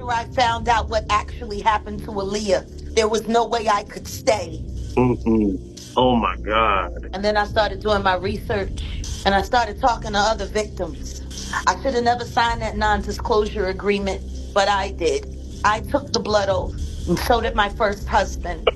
I found out what actually happened to Aaliyah, there was no way I could stay. Oh my God. And then I started doing my research and I started talking to other victims. I should have never signed that non-disclosure agreement, but I did. I took the blood oath, and so did my first husband.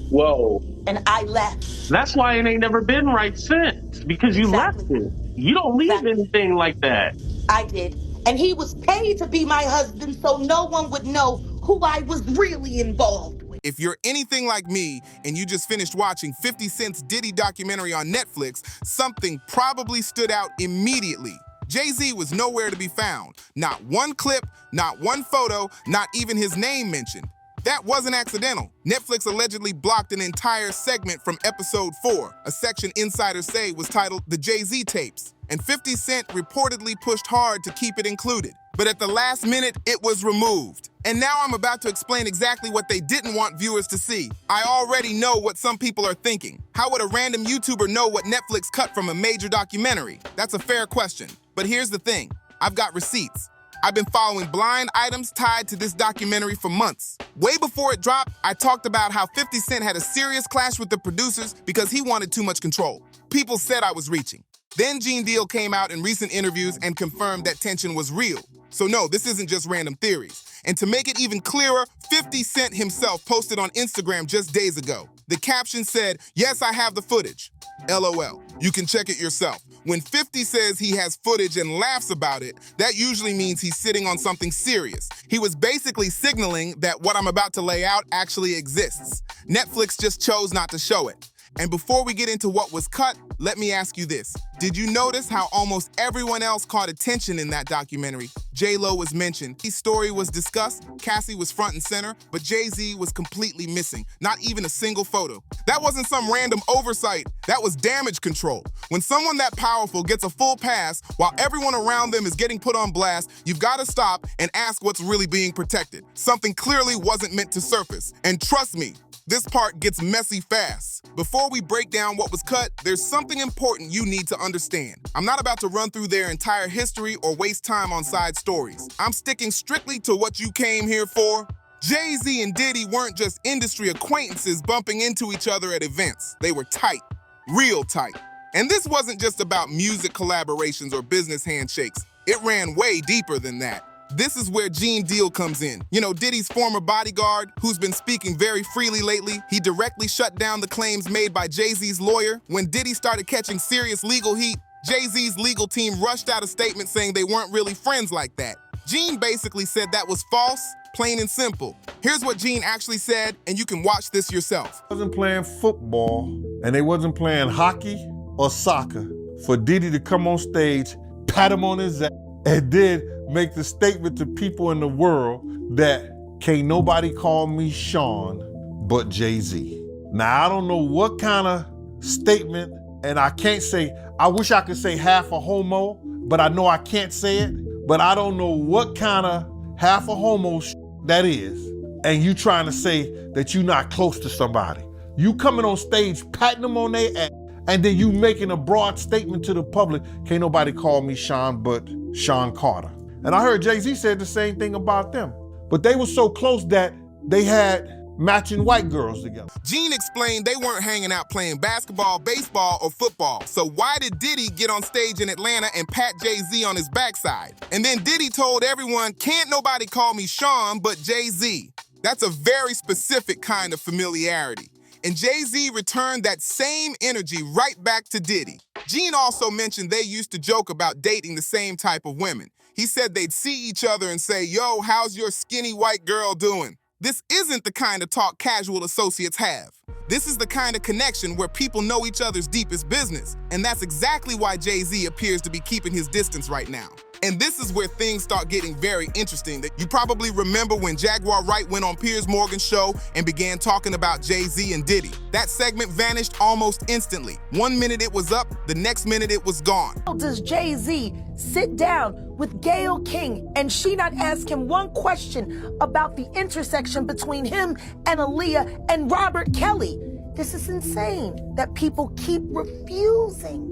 Whoa. And I left. That's why it ain't never been right since, because you left Exactly. it. You don't leave anything like that. I did. And he was paid to be my husband so no one would know who I was really involved with. If you're anything like me and you just finished watching 50 Cent's Diddy documentary on Netflix, something probably stood out immediately. Jay-Z was nowhere to be found. Not one clip, not one photo, not even his name mentioned. That wasn't accidental. Netflix allegedly blocked an entire segment from episode 4, a section insiders say was titled The Jay-Z Tapes, and 50 Cent reportedly pushed hard to keep it included. But at the last minute, it was removed. And now I'm about to explain exactly what they didn't want viewers to see. I already know what some people are thinking. How would a random YouTuber know what Netflix cut from a major documentary? That's a fair question. But here's the thing, I've got receipts. I've been following blind items tied to this documentary for months. Way before it dropped, I talked about how 50 Cent had a serious clash with the producers because he wanted too much control. People said I was reaching. Then Gene Deal came out in recent interviews and confirmed that tension was real. So no, this isn't just random theories. And to make it even clearer, 50 Cent himself posted on Instagram just days ago. The caption said, "Yes, I have the footage. LOL. You can check it yourself." When 50 says he has footage and laughs about it, that usually means he's sitting on something serious. He was basically signaling that what I'm about to lay out actually exists. Netflix just chose not to show it. And before we get into what was cut, let me ask you this. Did you notice how almost everyone else caught attention in that documentary? J-Lo was mentioned, his story was discussed, Cassie was front and center, but Jay-Z was completely missing, not even a single photo. That wasn't some random oversight, that was damage control. When someone that powerful gets a full pass while everyone around them is getting put on blast, you've got to stop and ask what's really being protected. Something clearly wasn't meant to surface. And trust me, this part gets messy fast. Before we break down what was cut, there's something important you need to understand. I'm not about to run through their entire history or waste time on side stories. I'm sticking strictly to what you came here for. Jay-Z and Diddy weren't just industry acquaintances bumping into each other at events. They were tight, real tight. And this wasn't just about music collaborations or business handshakes. It ran way deeper than that. This is where Gene Deal comes in. You know, Diddy's former bodyguard, who's been speaking very freely lately, he directly shut down the claims made by Jay-Z's lawyer. When Diddy started catching serious legal heat, Jay-Z's legal team rushed out a statement saying they weren't really friends like that. Gene basically said that was false, plain and simple. Here's what Gene actually said, and you can watch this yourself. Wasn't playing football, and they wasn't playing hockey or soccer for Diddy to come on stage, pat him on his ass, and then make the statement to people in the world that can't nobody call me Sean but Jay-Z. Now, I don't know what kind of statement, and I can't say, I wish I could say half a homo, but I know I can't say it, but I don't know what kind of half a homo that is, and you trying to say that you're not close to somebody. You coming on stage, patting them on their ass, and then you making a broad statement to the public, can't nobody call me Sean but Sean Carter. And I heard Jay-Z said the same thing about them. But they were so close that they had matching white girls together. Gene explained they weren't hanging out playing basketball, baseball, or football. So why did Diddy get on stage in Atlanta and pat Jay-Z on his backside? And then Diddy told everyone, can't nobody call me Sean but Jay-Z. That's a very specific kind of familiarity. And Jay-Z returned that same energy right back to Diddy. Gene also mentioned they used to joke about dating the same type of women. He said they'd see each other and say, "Yo, how's your skinny white girl doing?" This isn't the kind of talk casual associates have. This is the kind of connection where people know each other's deepest business. And that's exactly why Jay-Z appears to be keeping his distance right now. And this is where things start getting very interesting. You probably remember when Jaguar Wright went on Piers Morgan's show and began talking about Jay-Z and Diddy. That segment vanished almost instantly. 1 minute it was up, the next minute it was gone. How does Jay-Z sit down with Gayle King and she not ask him one question about the intersection between him and Aaliyah and Robert Kelly? This is insane that people keep refusing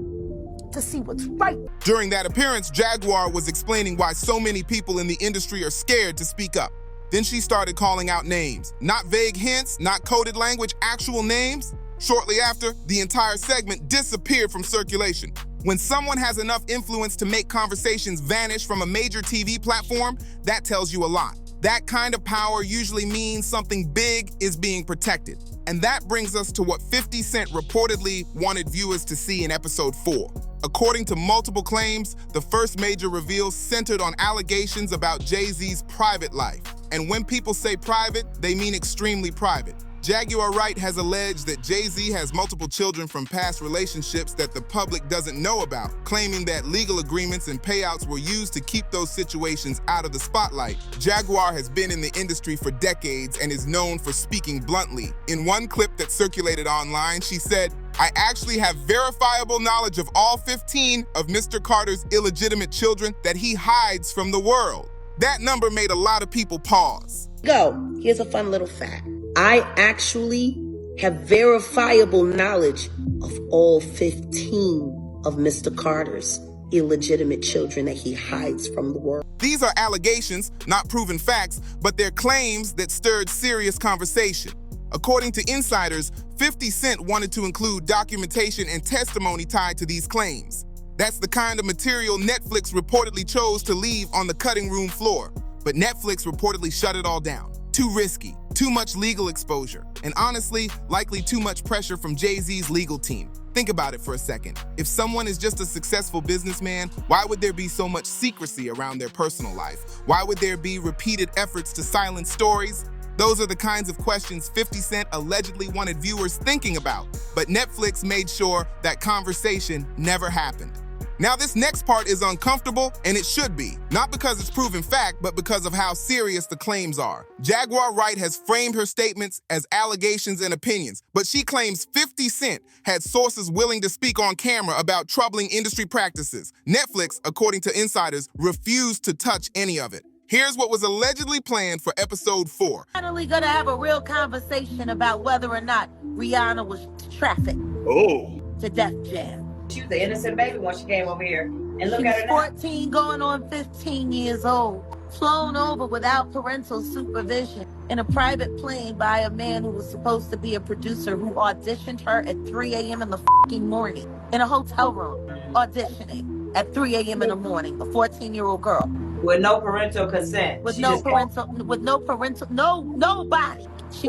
to see what's right. During that appearance, Jaguar was explaining why so many people in the industry are scared to speak up. Then she started calling out names. Not vague hints, not coded language, actual names. Shortly after, the entire segment disappeared from circulation. When someone has enough influence to make conversations vanish from a major TV platform, that tells you a lot. That kind of power usually means something big is being protected. And that brings us to what 50 Cent reportedly wanted viewers to see in episode 4. According to multiple claims, the first major reveal centered on allegations about Jay-Z's private life. And when people say private, they mean extremely private. Jaguar Wright has alleged that Jay-Z has multiple children from past relationships that the public doesn't know about, claiming that legal agreements and payouts were used to keep those situations out of the spotlight. Jaguar has been in the industry for decades and is known for speaking bluntly. In one clip that circulated online, she said, "I actually have verifiable knowledge of all 15 of Mr. Carter's illegitimate children that he hides from the world." That number made a lot of people pause. Here's a fun little fact. I actually have verifiable knowledge of all 15 of Mr. Carter's illegitimate children that he hides from the world. These are allegations, not proven facts, but they're claims that stirred serious conversation. According to insiders, 50 Cent wanted to include documentation and testimony tied to these claims. That's the kind of material Netflix reportedly chose to leave on the cutting room floor. But Netflix reportedly shut it all down. Too risky, too much legal exposure, and honestly, likely too much pressure from Jay-Z's legal team. Think about it for a second. If someone is just a successful businessman, why would there be so much secrecy around their personal life? Why would there be repeated efforts to silence stories? Those are the kinds of questions 50 Cent allegedly wanted viewers thinking about, but Netflix made sure that conversation never happened. Now, this next part is uncomfortable, and it should be. Not because it's proven fact, but because of how serious the claims are. Jaguar Wright has framed her statements as allegations and opinions, but she claims 50 Cent had sources willing to speak on camera about troubling industry practices. Netflix, according to insiders, refused to touch any of it. Here's what was allegedly planned for episode 4. Finally gonna have a real conversation about whether or not Rihanna was trafficked to Def Jam. She was an innocent baby when she came over here. And look She at was her now. 14 going on 15 years old, flown over without parental supervision in a private plane by a man who was supposed to be a producer who auditioned her at 3 a.m. in the fucking morning in a hotel room, auditioning at 3 a.m. in the morning, a 14-year-old girl. With no parental consent. Nobody. She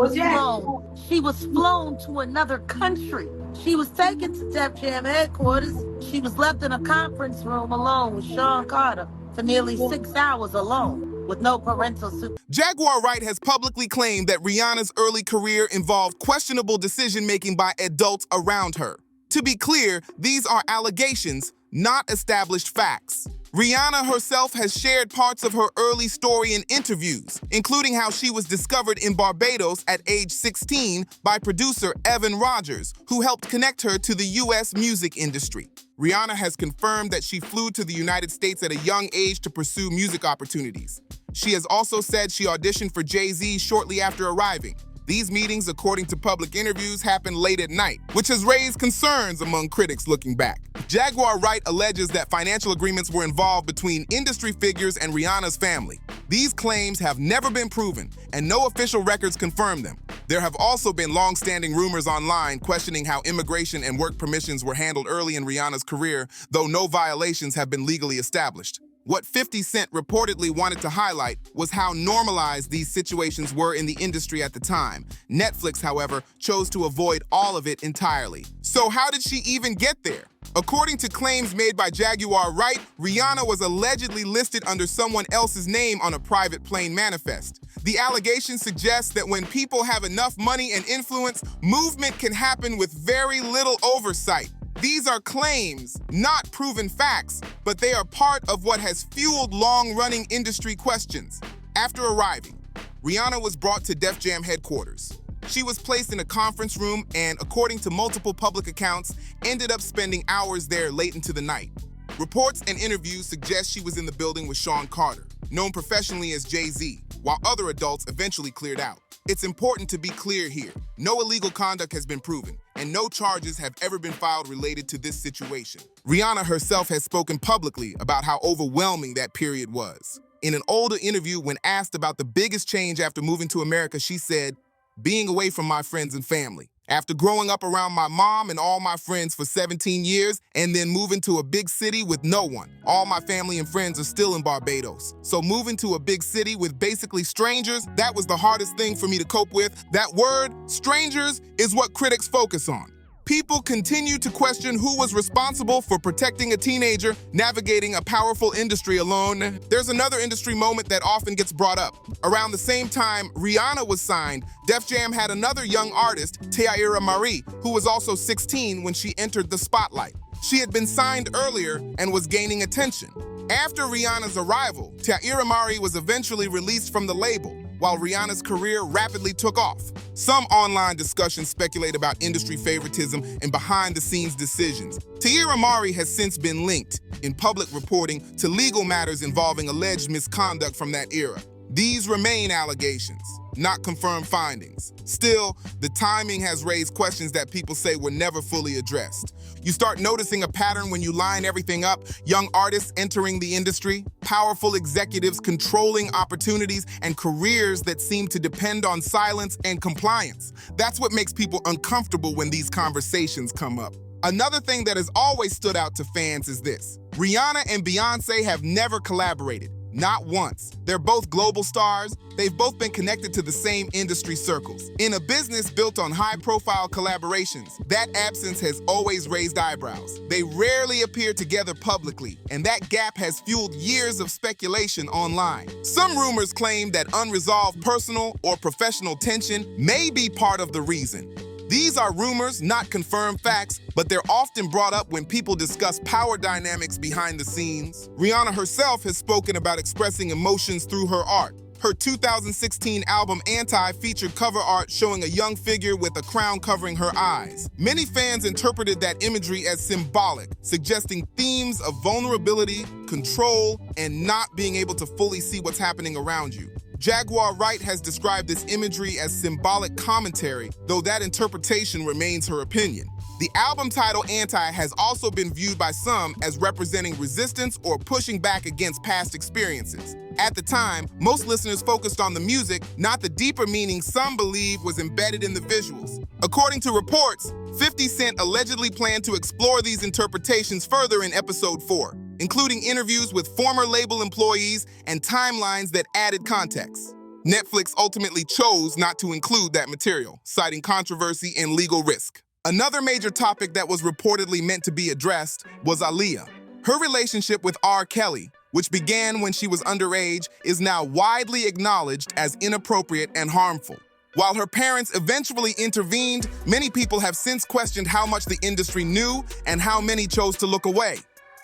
was flown to another country. She was taken to Def Jam headquarters. She was left in a conference room alone with Sean Carter for nearly 6 hours alone with no parental supervision. Jaguar Wright has publicly claimed that Rihanna's early career involved questionable decision-making by adults around her. To be clear, these are allegations, not established facts. Rihanna herself has shared parts of her early story in interviews, including how she was discovered in Barbados at age 16 by producer Evan Rogers, who helped connect her to the U.S. music industry. Rihanna has confirmed that she flew to the United States at a young age to pursue music opportunities. She has also said she auditioned for Jay-Z shortly after arriving. These meetings, according to public interviews, happened late at night, which has raised concerns among critics looking back. Jaguar Wright alleges that financial agreements were involved between industry figures and Rihanna's family. These claims have never been proven, and no official records confirm them. There have also been long-standing rumors online questioning how immigration and work permissions were handled early in Rihanna's career, though no violations have been legally established. What 50 Cent reportedly wanted to highlight was how normalized these situations were in the industry at the time. Netflix, however, chose to avoid all of it entirely. So how did she even get there? According to claims made by Jaguar Wright, Rihanna was allegedly listed under someone else's name on a private plane manifest. The allegation suggests that when people have enough money and influence, movement can happen with very little oversight. These are claims, not proven facts, but they are part of what has fueled long-running industry questions. After arriving, Rihanna was brought to Def Jam headquarters. She was placed in a conference room and, according to multiple public accounts, ended up spending hours there late into the night. Reports and interviews suggest she was in the building with Sean Carter, known professionally as Jay-Z, while other adults eventually cleared out. It's important to be clear here. No illegal conduct has been proven, and no charges have ever been filed related to this situation. Rihanna herself has spoken publicly about how overwhelming that period was. In an older interview, when asked about the biggest change after moving to America, she said, "Being away from my friends and family. After growing up around my mom and all my friends for 17 years and then moving to a big city with no one. All my family and friends are still in Barbados. So moving to a big city with basically strangers, that was the hardest thing for me to cope with. That word, strangers, is what critics focus on. People continue to question who was responsible for protecting a teenager navigating a powerful industry alone. There's another industry moment that often gets brought up. Around the same time Rihanna was signed, Def Jam had another young artist, Tyra Marie, who was also 16 when she entered the spotlight. She had been signed earlier and was gaining attention. After Rihanna's arrival, Tyra Marie was eventually released from the label, while Rihanna's career rapidly took off. Some online discussions speculate about industry favoritism and behind-the-scenes decisions. Tyra Marie has since been linked, in public reporting, to legal matters involving alleged misconduct from that era. These remain allegations, not confirmed findings. Still, the timing has raised questions that people say were never fully addressed. You start noticing a pattern when you line everything up: young artists entering the industry, powerful executives controlling opportunities, and careers that seem to depend on silence and compliance. That's what makes people uncomfortable when these conversations come up. Another thing that has always stood out to fans is this: Rihanna and Beyoncé have never collaborated. Not once. They're both global stars. They've both been connected to the same industry circles. In a business built on high-profile collaborations, that absence has always raised eyebrows. They rarely appear together publicly, and that gap has fueled years of speculation online. Some rumors claim that unresolved personal or professional tension may be part of the reason. These are rumors, not confirmed facts, but they're often brought up when people discuss power dynamics behind the scenes. Rihanna herself has spoken about expressing emotions through her art. Her 2016 album Anti featured cover art showing a young figure with a crown covering her eyes. Many fans interpreted that imagery as symbolic, suggesting themes of vulnerability, control, and not being able to fully see what's happening around you. Jaguar Wright has described this imagery as symbolic commentary, though that interpretation remains her opinion. The album title Anti has also been viewed by some as representing resistance or pushing back against past experiences. At the time, most listeners focused on the music, not the deeper meaning some believe was embedded in the visuals. According to reports, 50 Cent allegedly planned to explore these interpretations further in episode 4, including interviews with former label employees and timelines that added context. Netflix ultimately chose not to include that material, citing controversy and legal risk. Another major topic that was reportedly meant to be addressed was Aaliyah. Her relationship with R. Kelly, which began when she was underage, is now widely acknowledged as inappropriate and harmful. While her parents eventually intervened, many people have since questioned how much the industry knew and how many chose to look away.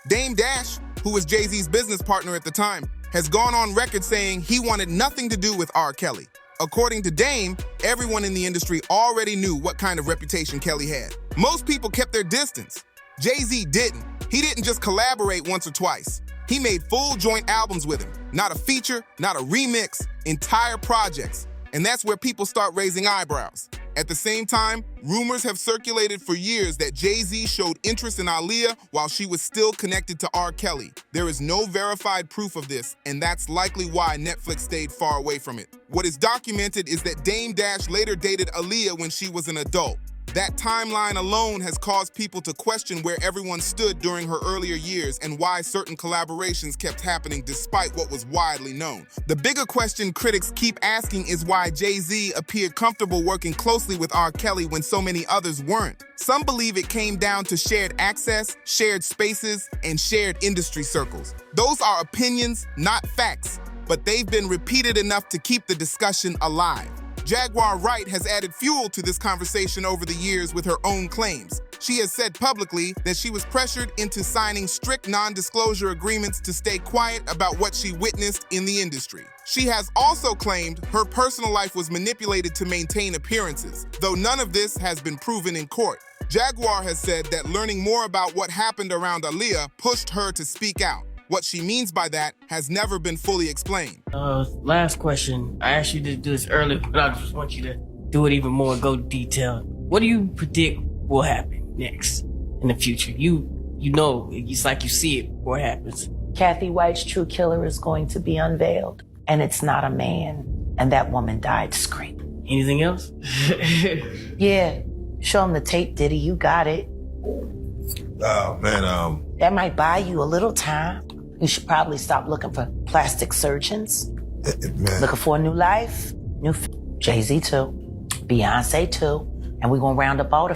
Dame Dash, who was Jay-Z's business partner at the time, has gone on record saying he wanted nothing to do with R. Kelly. According to Dame, everyone in the industry already knew what kind of reputation Kelly had. Most people kept their distance. Jay-Z didn't. He didn't just collaborate once or twice. He made full joint albums with him. Not a feature, not a remix, entire projects. And that's where people start raising eyebrows. At the same time, rumors have circulated for years that Jay-Z showed interest in Aaliyah while she was still connected to R. Kelly. There is no verified proof of this, and that's likely why Netflix stayed far away from it. What is documented is that Dame Dash later dated Aaliyah when she was an adult. That timeline alone has caused people to question where everyone stood during her earlier years and why certain collaborations kept happening despite what was widely known. The bigger question critics keep asking is why Jay-Z appeared comfortable working closely with R. Kelly when so many others weren't. Some believe it came down to shared access, shared spaces, and shared industry circles. Those are opinions, not facts, but they've been repeated enough to keep the discussion alive. Jaguar Wright has added fuel to this conversation over the years with her own claims. She has said publicly that she was pressured into signing strict non-disclosure agreements to stay quiet about what she witnessed in the industry. She has also claimed her personal life was manipulated to maintain appearances, though none of this has been proven in court. Jaguar has said that learning more about what happened around Aaliyah pushed her to speak out. What she means by that has never been fully explained. Last question. I asked you to do this earlier, but I just want you to do it even more, go detailed. What do you predict will happen next in the future? You know, it's like you see it before it happens. Kathy White's true killer is going to be unveiled. And it's not a man. And that woman died screaming. Anything else? Yeah. Show him the tape, Diddy. You got it. Oh, man, That might buy you a little time. You should probably stop looking for plastic surgeons. man. Looking for a new life. Jay-Z too. Beyonce too. And we're gonna round up all the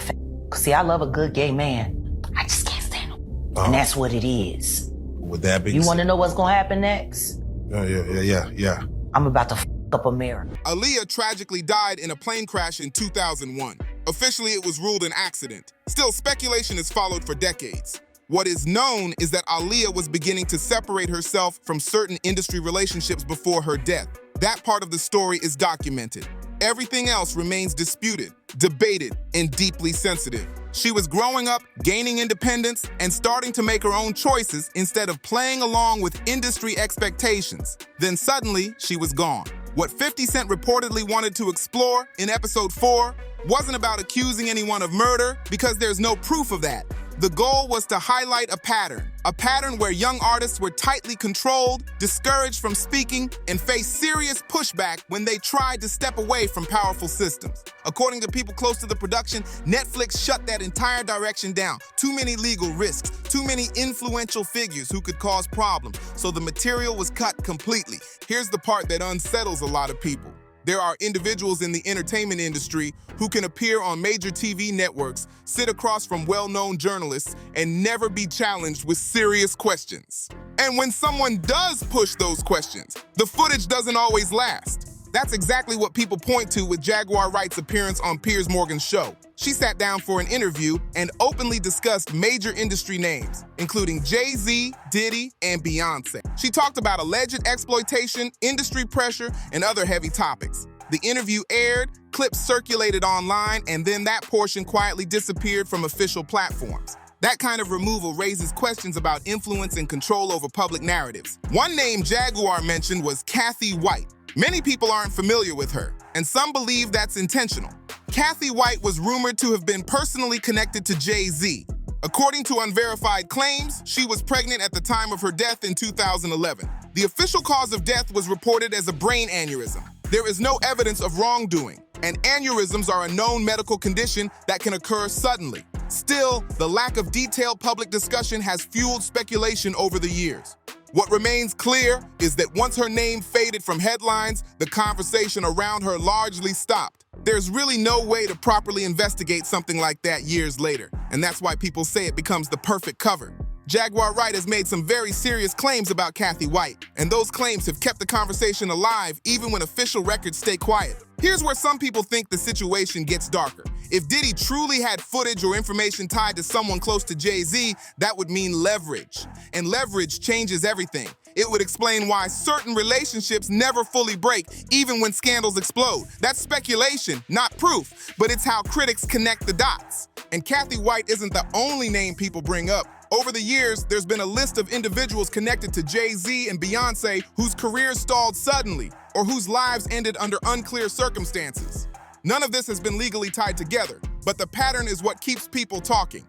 Cause see, I love a good gay man. I just can't stand him. And that's what it is. With that being You said, wanna know what's gonna happen next? Yeah. I'm about to up America. Aaliyah tragically died in a plane crash in 2001. Officially, it was ruled an accident. Still, speculation has followed for decades. What is known is that Aaliyah was beginning to separate herself from certain industry relationships before her death. That part of the story is documented. Everything else remains disputed, debated, and deeply sensitive. She was growing up, gaining independence, and starting to make her own choices instead of playing along with industry expectations. Then suddenly, she was gone. What 50 Cent reportedly wanted to explore in episode 4 wasn't about accusing anyone of murder because there's no proof of that. The goal was to highlight a pattern where young artists were tightly controlled, discouraged from speaking, and faced serious pushback when they tried to step away from powerful systems. According to people close to the production, Netflix shut that entire direction down. Too many legal risks, too many influential figures who could cause problems, so the material was cut completely. Here's the part that unsettles a lot of people. There are individuals in the entertainment industry who can appear on major TV networks, sit across from well-known journalists, and never be challenged with serious questions. And when someone does push those questions, the footage doesn't always last. That's exactly what people point to with Jaguar Wright's appearance on Piers Morgan's show. She sat down for an interview and openly discussed major industry names, including Jay-Z, Diddy, and Beyonce. She talked about alleged exploitation, industry pressure, and other heavy topics. The interview aired, clips circulated online, and then that portion quietly disappeared from official platforms. That kind of removal raises questions about influence and control over public narratives. One name Jaguar mentioned was Kathy White. Many people aren't familiar with her, and some believe that's intentional. Kathy White was rumored to have been personally connected to Jay-Z. According to unverified claims, she was pregnant at the time of her death in 2011. The official cause of death was reported as a brain aneurysm. There is no evidence of wrongdoing, and aneurysms are a known medical condition that can occur suddenly. Still, the lack of detailed public discussion has fueled speculation over the years. What remains clear is that once her name faded from headlines, the conversation around her largely stopped. There's really no way to properly investigate something like that years later, and that's why people say it becomes the perfect cover. Jaguar Wright has made some very serious claims about Kathy White, and those claims have kept the conversation alive even when official records stay quiet. Here's where some people think the situation gets darker. If Diddy truly had footage or information tied to someone close to Jay-Z, that would mean leverage. And leverage changes everything. It would explain why certain relationships never fully break, even when scandals explode. That's speculation, not proof, but it's how critics connect the dots. And Kathy White isn't the only name people bring up. Over the years, there's been a list of individuals connected to Jay-Z and Beyonce whose careers stalled suddenly, or whose lives ended under unclear circumstances. None of this has been legally tied together, but the pattern is what keeps people talking.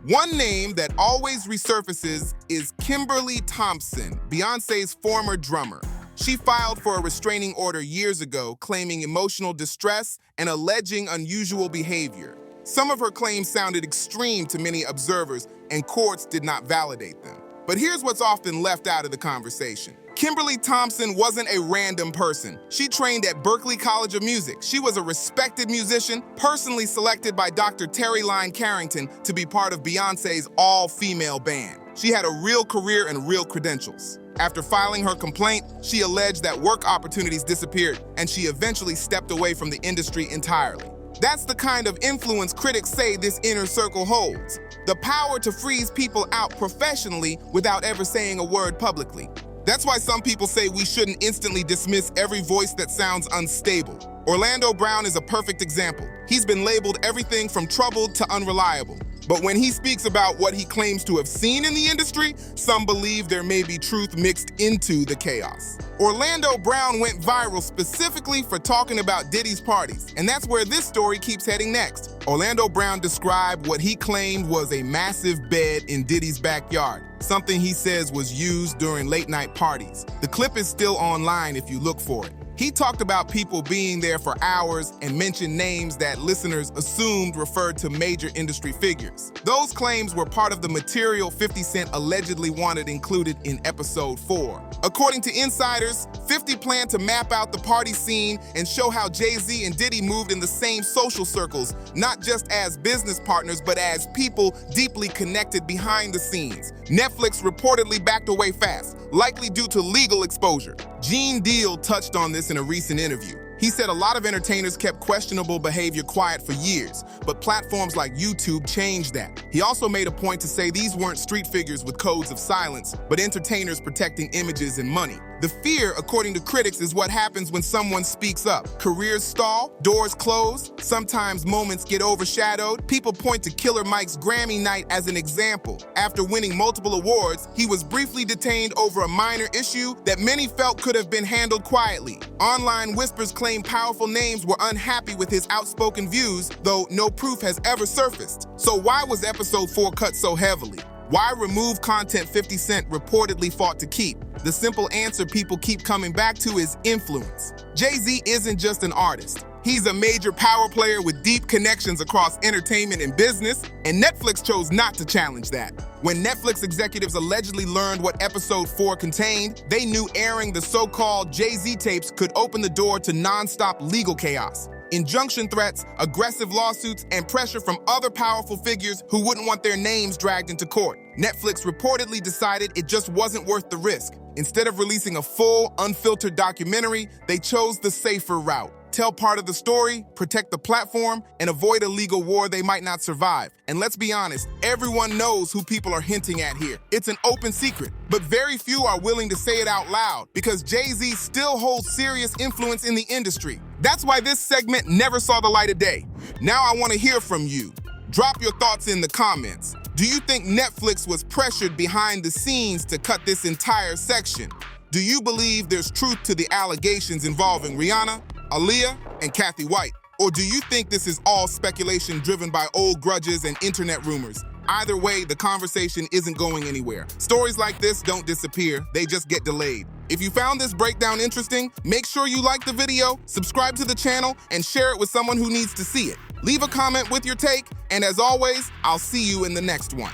One name that always resurfaces is Kimberly Thompson, Beyonce's former drummer. She filed for a restraining order years ago, claiming emotional distress and alleging unusual behavior. Some of her claims sounded extreme to many observers, and courts did not validate them. But here's what's often left out of the conversation. Kimberly Thompson wasn't a random person. She trained at Berklee College of Music. She was a respected musician, personally selected by Dr. Terry Lyne Carrington to be part of Beyonce's all-female band. She had a real career and real credentials. After filing her complaint, she alleged that work opportunities disappeared, and she eventually stepped away from the industry entirely. That's the kind of influence critics say this inner circle holds. The power to freeze people out professionally without ever saying a word publicly. That's why some people say we shouldn't instantly dismiss every voice that sounds unstable. Orlando Brown is a perfect example. He's been labeled everything from troubled to unreliable. But when he speaks about what he claims to have seen in the industry, some believe there may be truth mixed into the chaos. Orlando Brown went viral specifically for talking about Diddy's parties, and that's where this story keeps heading next. Orlando Brown described what he claimed was a massive bed in Diddy's backyard. something he says was used during late-night parties. The clip is still online if you look for it. He talked about people being there for hours and mentioned names that listeners assumed referred to major industry figures. Those claims were part of the material 50 Cent allegedly wanted included in episode 4. According to insiders, 50 planned to map out the party scene and show how Jay-Z and Diddy moved in the same social circles, not just as business partners, but as people deeply connected behind the scenes. Netflix reportedly backed away fast, likely due to legal exposure. Gene Deal touched on this in a recent interview. He said a lot of entertainers kept questionable behavior quiet for years, but platforms like YouTube changed that. He also made a point to say these weren't street figures with codes of silence, but entertainers protecting images and money. The fear, according to critics, is what happens when someone speaks up. Careers stall, doors close, sometimes moments get overshadowed. People point to Killer Mike's Grammy night as an example. After winning multiple awards, he was briefly detained over a minor issue that many felt could have been handled quietly. Online whispers claim powerful names were unhappy with his outspoken views, though no proof has ever surfaced. So why was episode 4 cut so heavily? Why remove content 50 Cent reportedly fought to keep? The simple answer people keep coming back to is influence. Jay-Z isn't just an artist. He's a major power player with deep connections across entertainment and business, and Netflix chose not to challenge that. When Netflix executives allegedly learned what episode 4 contained, they knew airing the so-called Jay-Z tapes could open the door to non-stop legal chaos. Injunction threats, aggressive lawsuits, and pressure from other powerful figures who wouldn't want their names dragged into court. Netflix reportedly decided it just wasn't worth the risk. Instead of releasing a full, unfiltered documentary, they chose the safer route. Tell part of the story, protect the platform, and avoid a legal war they might not survive. And let's be honest, everyone knows who people are hinting at here. It's an open secret, but very few are willing to say it out loud because Jay-Z still holds serious influence in the industry. That's why this segment never saw the light of day. Now I want to hear from you. Drop your thoughts in the comments. Do you think Netflix was pressured behind the scenes to cut this entire section? Do you believe there's truth to the allegations involving Rihanna, Aaliyah, and Kathy White? Or do you think this is all speculation driven by old grudges and internet rumors? Either way, the conversation isn't going anywhere. Stories like this don't disappear, they just get delayed. If you found this breakdown interesting, make sure you like the video, subscribe to the channel, and share it with someone who needs to see it. Leave a comment with your take, and as always, I'll see you in the next one.